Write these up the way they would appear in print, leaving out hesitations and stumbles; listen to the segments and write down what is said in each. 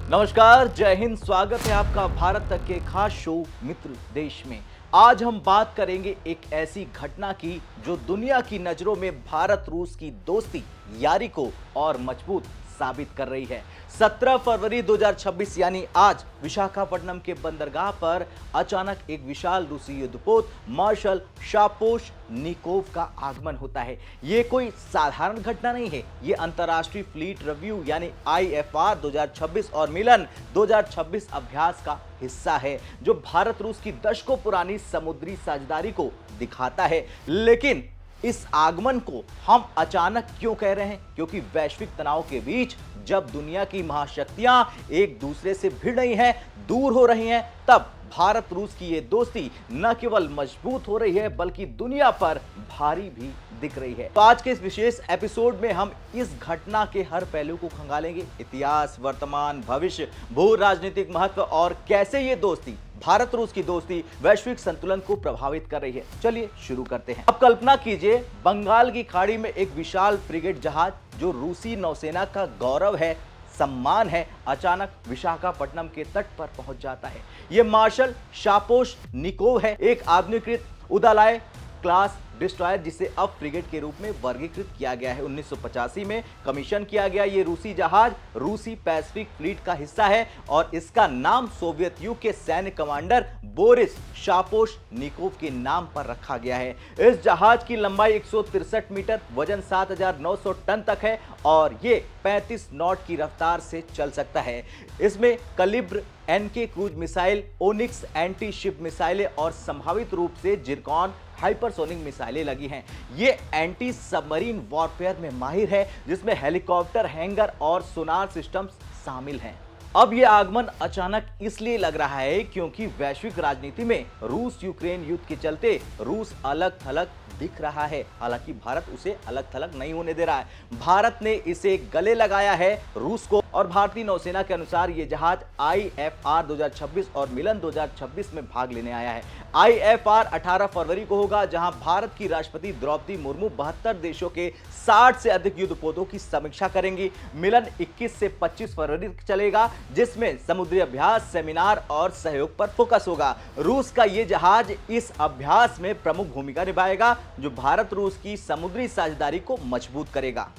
नमस्कार, जय हिंद। स्वागत है आपका भारत तक के खास शो मित्र देश में। आज हम बात करेंगे एक ऐसी घटना की जो दुनिया की नजरों में भारत रूस की दोस्ती यारी को और मजबूत साबित कर रही है। 17 फरवरी 2026 यानी आज विशाखापट्टनम के बंदरगाह पर अचानक एक विशाल रूसी युद्धपोत मार्शल शापोशनिकोव का आगमन होता है। ये कोई साधारण घटना नहीं है, ये अंतर्राष्ट्रीय फ्लीट रिव्यू यानी IFR 2026 और मिलन 2026 अभ्यास का हिस्सा है, जो भारत रूस की दशकों पुरानी समुद्री साझेदारी को दिखाता है। लेकिन इस आगमन को हम अचानक क्यों कह रहे हैं? क्योंकि वैश्विक तनाव के बीच जब दुनिया की महाशक्तियां एक दूसरे से भिड़ रही हैं, दूर हो रही हैं, तब भारत रूस की ये दोस्ती न केवल मजबूत हो रही है बल्कि दुनिया पर भारी भी दिख रही है। तो आज के इस विशेष एपिसोड में हम इस घटना के हर पहलू को खंगालेंगे। इतिहास, वर्तमान, भविष्य, भू राजनीतिक महत्व और कैसे ये दोस्ती, भारत रूस की दोस्ती, वैश्विक संतुलन को प्रभावित कर रही है। चलिए शुरू करते हैं। अब कल्पना कीजिए, बंगाल की खाड़ी में एक विशाल फ्रिगेट जहाज जो रूसी नौसेना का गौरव है, सम्मान है, अचानक विशाखापट्टनम के तट पर पहुंच जाता है। यह मार्शल शापोशनिकोव है, एक आधुनिकीकृत उदालाय क्लास डिस्ट्रॉयर जिसे अब फ्रिगेट के रूप में वर्गीकृत किया गया है। 1985 में कमीशन किया गया ये रूसी जहाज रूसी पैसिफिक फ्लीट का हिस्सा है और इसका नाम सोवियत युग के सैन्य कमांडर बोरिस शापोशनिकोव के नाम पर रखा गया है। इस जहाज की लंबाई 163 मीटर, वजन 7900 टन तक है और ये 35 नॉट की रफ्तार से चल सकता है। इसमें Kalibr NK cruise missile, onyx anti ship मिसाइलें और संभावित रूप से जिरकॉन हाइपरसोनिक मिसाइलें लगी हैं। ये एंटी सबमरीन वॉरफेयर में माहिर है, जिसमें हेलीकॉप्टर, हैंगर और सोनार सिस्टम्स शामिल हैं। अब यह आगमन अचानक इसलिए लग रहा है क्योंकि वैश्विक राजनीति में रूस यूक्रेन युद्ध के चलते रूस अलग थलग दिख रहा है। हालांकि भारत उसे अलग थलग नहीं होने दे रहा है। भारत ने इसे गले लगाया है रूस को, और भारतीय नौसेना के अनुसार यह जहाज IFR 2026 और मिलन 2026 में भाग लेने आया है। IFR 18 फरवरी को होगा, जहां भारत की राष्ट्रपति द्रौपदी मुर्मू 72 देशों के 60 से अधिक युद्धपोतों की समीक्षा करेंगी। मिलन 21 से 25 फरवरी तक चलेगा, जिसमें समुद्री अभ्यास, सेमिनार और सहयोग पर फोकस होगा। रूस का यह जहाज इस अभ्यास में प्रमुख भूमिका निभाएगा, जो भारत रूस की समुद्री साझेदारी को मजबूत करेगा।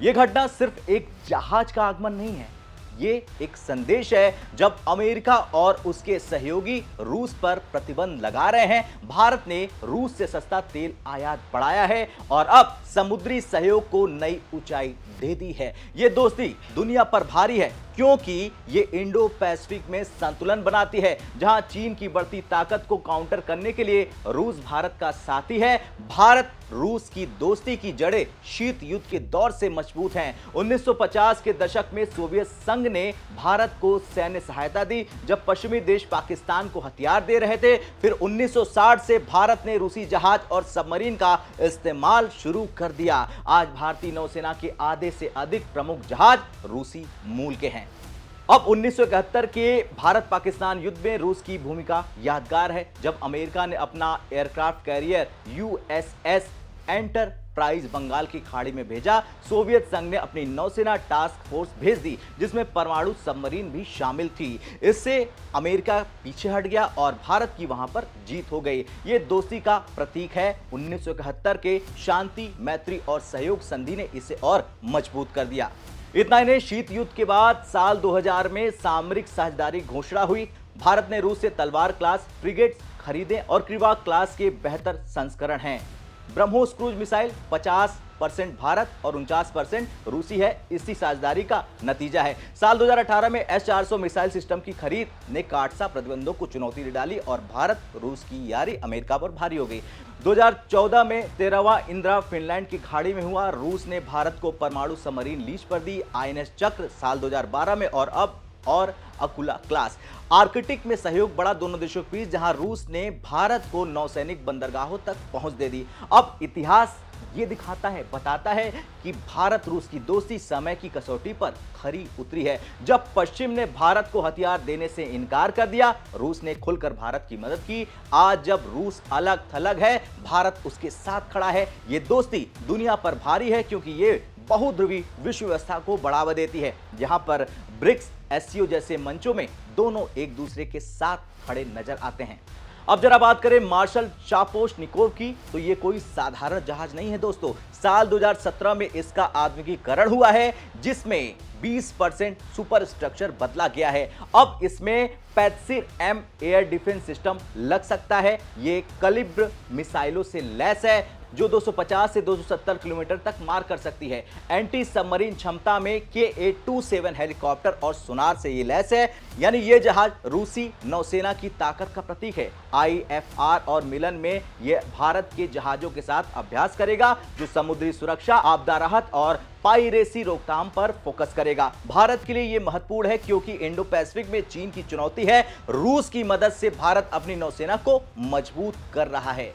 यह घटना सिर्फ एक जहाज का आगमन नहीं है, ये एक संदेश है। जब अमेरिका और उसके सहयोगी रूस पर प्रतिबंध लगा रहे हैं, भारत ने रूस से सस्ता तेल आयात बढ़ाया है और अब समुद्री सहयोग को नई ऊंचाई दे दी है। ये दोस्ती दुनिया पर भारी है क्योंकि ये इंडो पैसिफिक में संतुलन बनाती है, जहां चीन की बढ़ती ताकत को काउंटर करने के लिए रूस भारत का साथी है। भारत रूस की दोस्ती की जड़ें शीत युद्ध के दौर से मजबूत हैं। 1950 के दशक में सोवियत संघ ने भारत को सैन्य सहायता दी, जब पश्चिमी देश पाकिस्तान को हथियार दे रहे थे। फिर 1960 से भारत ने रूसी जहाज और सबमरीन का इस्तेमाल शुरू कर दिया। आज भारतीय नौसेना के आधे से अधिक प्रमुख जहाज रूसी मूल के हैं। अब 1971 के भारत पाकिस्तान युद्ध में रूस की भूमिका यादगार है, जब अमेरिका ने अपना aircraft carrier USS Enterprise Bengal की खाड़ी में भेजा। सोवियत संघ ने अपनी नौसेना टास्क फोर्स भेज दी, जिसमें परमाणु सबमरीन भी शामिल थी। इससे अमेरिका पीछे हट गया और भारत की वहां पर जीत हो गई। ये दोस्ती का प्रतीक है। 1971 के शांति, मैत्री और सहयोग संधि ने इसे और मजबूत कर दिया। इतना ही नहीं, शीत युद्ध के बाद साल 2000 में सामरिक साझेदारी घोषणा हुई। भारत ने रूस से तलवार क्लास फ्रिगेट्स खरीदे और क्रिवा क्लास के बेहतर संस्करण हैं। ब्रह्मोस क्रूज मिसाइल 50% भारत और 49% रूसी है। इसी साझेदारी का नतीजा है। साल 2018 में S-400 मिसाइल सिस्टम की खरीद ने काटसा प्रतिबंधों को चुनौती दे डाली और भारत रूस की यारी अमेरिका पर भारी हो गई। 2014 में 13वां इंदिरा फिनलैंड की खाड़ी में हुआ। रूस ने भारत को परमाणु सबमरीन लीज पर दी। INS चक्र साल 2012 में और अब और अकुला क्लास। आर्कटिक में सहयोग बढ़ा दोनों देशों के बीच, जहां रूस ने भारत को नौसैनिक बंदरगाहों तक पहुंच दे दी। अब इतिहास ये दिखाता है, बताता है कि भारत रूस की दोस्ती समय की कसौटी पर खरी उतरी है। जब पश्चिम ने भारत को हथियार देने से इनकार कर दिया, रूस ने खुलकर भारत की मदद की। आज जब रूस अलग थलग है, भारत उसके साथ खड़ा है। ये दोस्ती दुनिया पर भारी है क्योंकि ये बहुध्रुवी विश्व व्यवस्था को बढ़ावा देती है, जहां पर ब्रिक्स, एससीओ जैसे मंचों में दोनों एक दूसरे के साथ खड़े नजर आते हैं। अब जरा बात करें मार्शल चापोशनिकोव की, तो ये कोई साधारण जहाज नहीं है दोस्तों। साल 2017 में इसका आधुनिकीकरण हुआ है, जिसमें 20% सुपर स्ट्रक्चर बदला गया है। अब इसमें पैत्सिर एम एयर डिफेंस सिस्टम लग सकता है। ये कलिब्र मिसाइलों से लैस है जो 250 से 270 किलोमीटर तक मार कर सकती है। एंटी सबमरीन क्षमता में KA-27 हेलीकॉप्टर और सोनार से ये लैस है, यानी ये जहाज रूसी नौसेना की ताकत का प्रतीक है। IFR और मिलन में ये भारत के जहाजों के साथ अभ्यास करेगा, जो समुद्री सुरक्षा, आपदा राहत और पाइरेसी रोकथाम पर फोकस करेगा। भारत के लिए यह महत्वपूर्ण है क्योंकि इंडो पैसिफिक में चीन की चुनौती है। रूस की मदद से भारत अपनी नौसेना को मजबूत कर रहा है,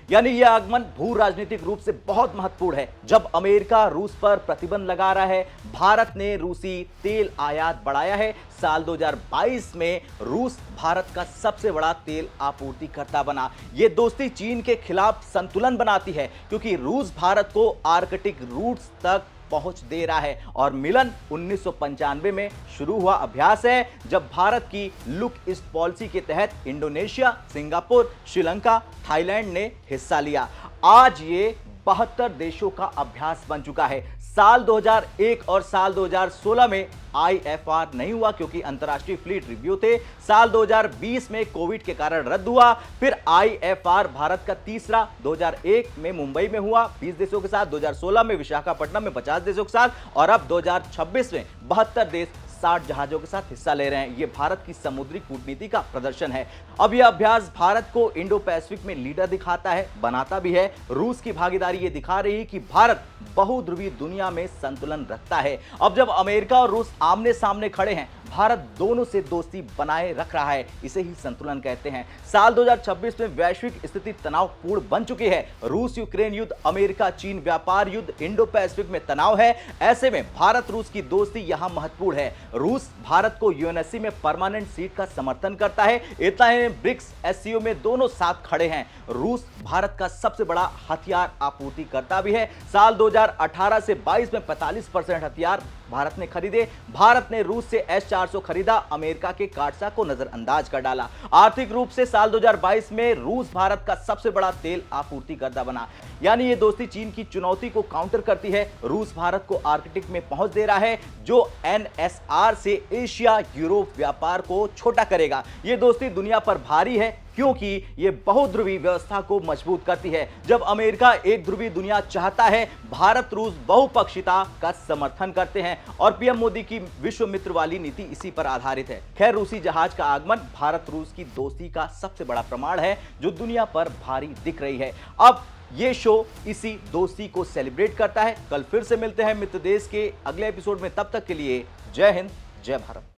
यानी यह आगमन भू राजनीतिक रूप से बहुत महत्वपूर्ण है। जब अमेरिका रूस पर प्रतिबंध लगा रहा है, भारत ने रूसी तेल आयात बढ़ाया है। साल 2022 में रूस भारत का सबसे बड़ा तेल आपूर्तिकर्ता बना। यह दोस्ती चीन के खिलाफ संतुलन बनाती है, क्योंकि रूस भारत को आर्कटिक रूट्स तक पहुंच दे रहा है। और मिलन 1995 में शुरू हुआ अभ्यास है, जब भारत की लुक ईस्ट पॉलिसी के तहत इंडोनेशिया, सिंगापुर, श्रीलंका, थाईलैंड ने हिस्सा लिया। आज ये 72 देशों का अभ्यास बन चुका है। साल 2001 और साल 2016 में IFR नहीं हुआ क्योंकि अंतर्राष्ट्रीय फ्लीट रिव्यू थे। साल 2020 में कोविड के कारण रद्द हुआ। फिर IFR भारत का तीसरा 2001 में मुंबई में हुआ 20 देशों के साथ, 2016 में विशाखापट्टनम में 50 देशों के साथ, और अब 2026 में 72 देश 60 जहाजों के साथ हिस्सा ले रहे हैं। यह भारत की समुद्री कूटनीति का प्रदर्शन है। अब यह अभ्यास भारत को इंडो पैसिफिक में लीडर दिखाता है, बनाता भी है। रूस की भागीदारी ये दिखा रही है कि भारत बहुध्रुवीय दुनिया में संतुलन रखता है। अब जब अमेरिका और रूस आमने सामने खड़े हैं, भारत दोनों से दोस्ती बनाए रख रहा है। इसे ही संतुलन कहते हैं। साल 2026 में वैश्विक स्थिति तनावपूर्ण बन चुकी है। रूस यूक्रेन युद्ध, अमेरिका चीन व्यापार युद्ध, इंडो पैसिफिक में तनाव है। ऐसे में भारत रूस की दोस्ती यहां महत्वपूर्ण है। रूस भारत को यूएनएससी में परमानेंट सीट का समर्थन करता है। इतना ही ब्रिक्स, एससीओ में दोनों साथ खड़े हैं। रूस भारत का सबसे बड़ा हथियार आपूर्तिकर्ता भी है। साल 2018 से 22 में 45% हथियार भारत ने खरीदे। भारत ने रूस से S-400 खरीदा, अमेरिका के कार्डसा को नजरअंदाज कर डाला। आर्थिक रूप से साल 2022 में रूस भारत का सबसे बड़ा तेल आपूर्तिकर्ता बना। यानी ये दोस्ती चीन की चुनौती को काउंटर करती है। रूस भारत को आर्कटिक में पहुंच दे रहा है, जो NSR से एशिया यूरोप व्यापार को छोटा करेगा। ये दोस्ती दुनिया पर भारी है क्योंकि ये बहुध्रुवी व्यवस्था को मजबूत करती है। जब अमेरिका एक ध्रुवीय दुनिया चाहता है, भारत रूस बहुपक्षीयता का समर्थन करते हैं, और पीएम मोदी की विश्व मित्र वाली नीति इसी पर आधारित है। खैर, रूसी जहाज का आगमन भारत रूस की दोस्ती का सबसे बड़ा प्रमाण है, जो दुनिया पर भारी दिख रही है। अब ये शो इसी दोस्ती को सेलिब्रेट करता है। कल फिर से मिलते हैं मित्र देश के अगले एपिसोड में। तब तक के लिए जय हिंद, जय भारत।